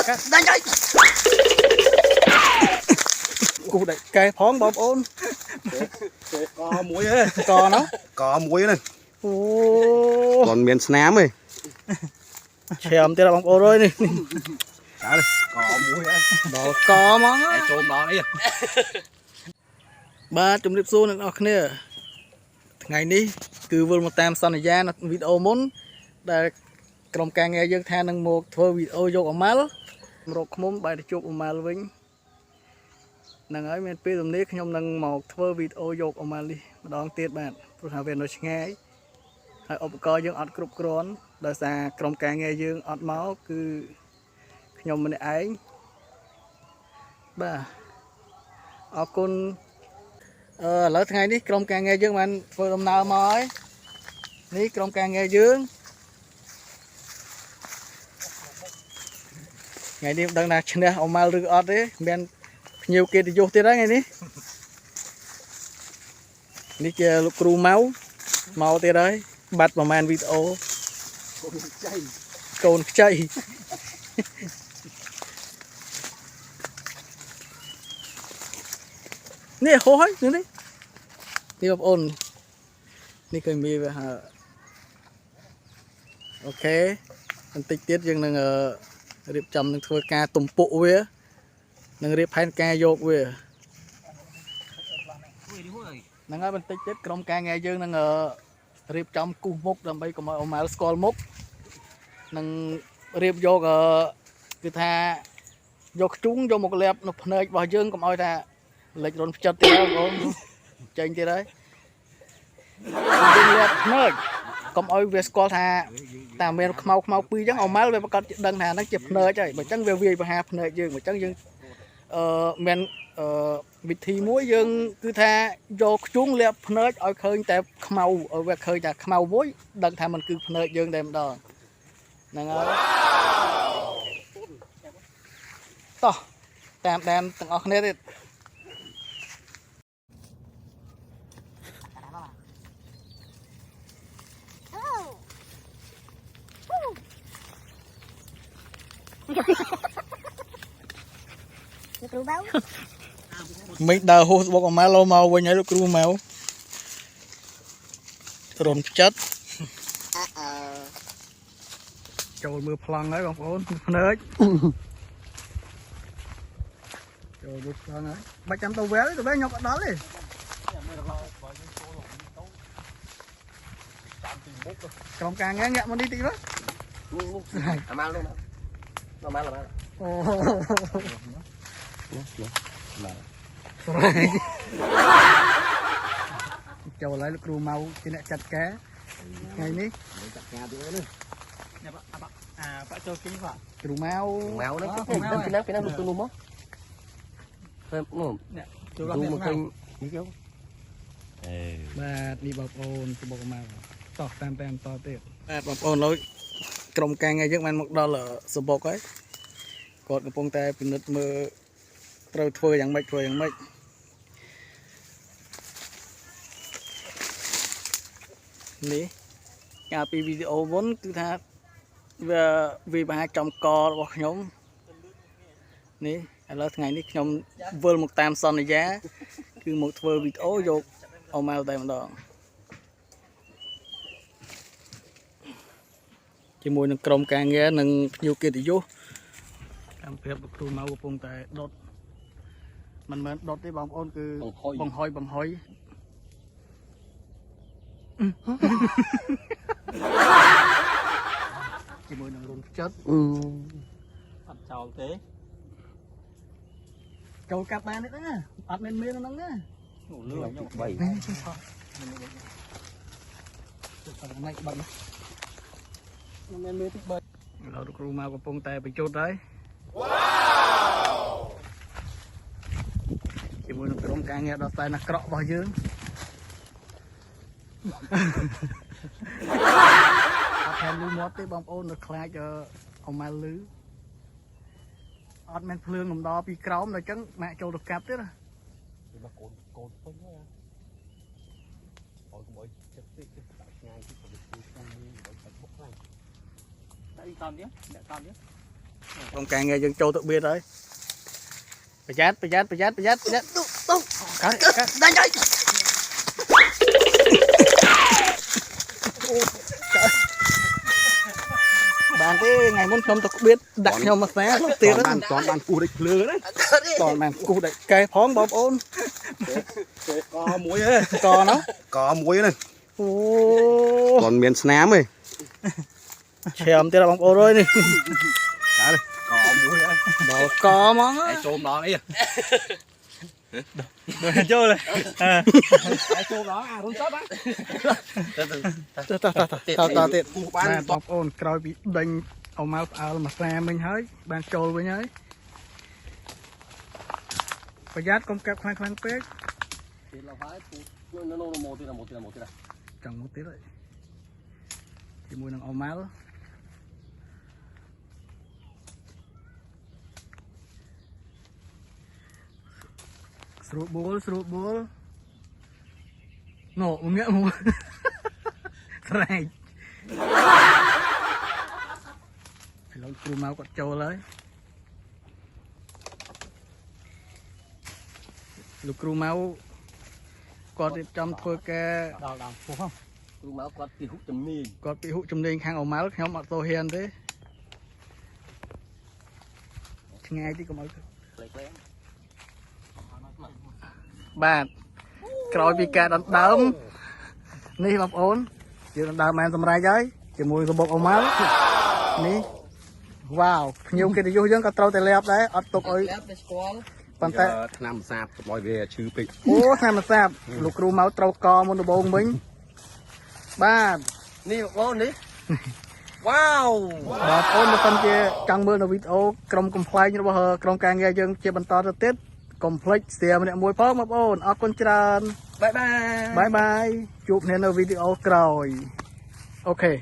đây đây cụ đại cây phóng bom ôn có muối ấy cò nó có muối này ô còn miếng snám ấy chèm tên là bom ôn rồi đi đó đây có muối ấy đó cò món á trộm đó đấy ba chấm điệp xô nó kia ngày ní cứ vừa một tam son này ra nó video muốn để cầm càng nghe dân than năng một thôi video vô ở má một món bài để chụp ở má vinh năng ấy mình bây giờ này nhom năng một thôi video vô ở má đi đón tiết bạn rồi hà về nó nghe hay ốp coi dân ọt cướp cron đời xa cầm càng nghe dân ọt máu cứ nhom mình ấy ba ở con lỡ ngày đi cầm càng nghe dân bạn vừa làm nào mới ní cầm càng nghe dương ngày đi đang là trên đây ông mau rửa ọt đấy men nhiều kia thì vô tới đấy ngày đi ní kia lục ru máu màu tới đấy bắt vào màn video cồn chay nè hối nữa đi đi vào ôn ní cây mi về hả ok phân tích tiết nhưng là riệp chầmនឹងធ្វើការទំពក់វានឹងរៀបផែនការយកវាហ្នឹងហើយបន្តិចទៀតក្រុមការងារយើងនឹងរៀបចំគូសមុខដើម្បីកុំឲ្យអម៉ាល់ស្គាល់មុខនឹងរៀបយកគឺថាយកខ្ជុងយកមកលាបនៅភ្នែករបស់យើងកុំឲ្យថាលេចរុនផ្ចិតទៀតបងប្អូនចេញទៀតហើយយើងលាបភ្នែកកុំឲ្យវាស្គាល់ថាតែមានខ្មៅពីរអញ្ចឹងអម៉ាល់វាប្រកាសដឹងថាហ្នឹងជាភ្នែកហើយបើអញ្ចឹងវាវាយប្រហាភ្នែកយើងបើអញ្ចឹងយើងមានវិធីមួយយើងគឺថាយកខ្ជុងលាបភ្នែកឲ្យឃើញតែខ្មៅឲ្យវាឃើញតែខ្មៅមួយដឹងថាมันគឺភ្នែកយើងតែម្ដងហ្នឹងហើយតោះតាមដានទាំងអស់គ្នាទៀតមិនដើរហូសបុកអម៉ាឡូមកវិញហើយលោកគ្រូម៉ៅរំចិត្តចូលមើលប្លង់ហើយបងប្អូនភ្នែកចូលមើលប្លង់ហើយបាច់ចាំទៅវែលទៅវែលញ៉ុកអត់ដល់ទេក្រុមការងារងាក់មកនេះតិចមើលអម៉ាល់នោះអម៉ាល់អូ ចូលហើយលោកគ្រូមកជាអ្នកចាត់ការថ្ងៃនេះចាត់ការទៀតនេះបាក់ចូលគីបាទគ្រូមកហ្នឹងពីណាលោកគ្រូមកទៅនោះនេះចូលមកឃើញនេះចូលបាទនេះបងប្អូនទៅមកមកតោះតាមតទៀតបាទបងប្អូនលោកក្រុមការងារយើងបានមកដល់សបុកហើយគាត់កំពុងតែពិនិត្យមើលត្រូវធ្វើយ៉ាងម៉េចនេះកាលពីវីដេអូមុនគឺថាវាបង្ហាញចំករបស់ខ្ញុំនេះឥឡូវថ្ងៃនេះខ្ញុំវិលមកតាមសន្យាគឺមកធ្វើវីដេអូយកអម៉ាល់តែម្ដងជាមួយនឹងក្រុមការងារនិងភ្ញៀវកិត្តិយសតាមប្រៀបលោកគ្រូមកកំពុងតែដុតមិនមែនដុតទេបងប្អូនគឺបង្ហុយជាមួយនឹងរុនចិត្តអត់ចោលទេចូលកាប់បានទេណាអត់មានហ្នឹងណាលឿនខ្ញុំ3នេះចុះអត់មិនបាត់ណាមានតិចបើលោកគ្រូមកកំពុងតែបញ្ជូតហើយវ៉ាវជាមួយនឹងក្រុមការងារដល់តែណាក្រក់របស់យើងអត់ថែមលឺមាត់ទេបងប្អូននៅខ្លាចអម៉ាល់លឺអត់មានភ្លើងលំដពីក្រោមដល់អញ្ចឹងម៉ាក់ចូលទៅកាប់ទៀតណាពីកូនពេញហើយអូយកុំអុយចិត្តពេកដាក់ឆ្ងាយពីទៅជួយខាងនេះឲ្យបាច់បុកខ្លាំងដាក់តាមទៀតដាក់តាមទៀត Trong càng nghe dân châu tự biết đấy. Phải dát. Tốt. Cái. Đây đây. Bạn cái ngày muốn không tôi biết đặt nhau mà xé lúc tiền đó. Toàn bàn cù địch lừa đấy. Toàn bạn cụ đại cây phóng bom ôn. Có muối ơi. Có nó. Có muối này. Ô. Còn miền Nam ơi. Chèm tiền là bom ôn rồi nè. Trả đây. Có muối ơi. Đó có món á. Ai chôm đó ấy. Rồi chơi này. Ai chôm đó à, không sót á. Ta tiệt. Cù បាន bán បងប្អូនក្រោយពីដេញអមមកផ្អើលមួយខ្សែមិញហើយបានចូលវិញហើយប្រយ័ត្នកុំកាប់ខ្លាំងពេក Thì là phải nó một tí là một tí. ចង់មកទៀតហើយជាមួយនឹងអមមកស្រួលបួលនោះងាកមកស្រែកឥឡូវគ្រូមកគាត់ចូលហើយលោកគ្រូមកគាត់រៀបចំធ្វើការ Đào phù không? Cù máu quạt thì hút chấm mì. គាត់ពីហុជំនាញខាងអមល់ខ្ញុំអត់ទៅហ៊ានទេឆ្ងាយតិចកុំឲ្យ Lẹ. បាទក្រោយពីការដណ្ដើមនេះបងប្អូនយើងដណ្ដើមបានសម្រេចហើយជាមួយរបបអមល់នេះវ៉ាវខ្ញុំកិត្តិយសយើងក៏ត្រូវតែលាបដែរអត់ទុកឲ្យប៉ុន្តែ Nam sạp mọi về chứ pịch. អូតាមមិនសាបលោកគ្រូមកត្រូវកមុនដំបូងវិញបាទ Ní bố ní. Wow. បងប្អូនបើសិនជាចង់មើលនៅវីដេអូក្រុមកំ pl ែងរបស់ក្រុមការងារយើងជាបន្តទៅទៀតកុំភ្លេចស្ទាម្នាក់មួយផងបងប្អូនអរគុណច្រើន Bye bye. បាយបាយជួបគ្នានៅវីដេអូក្រោយអូខេ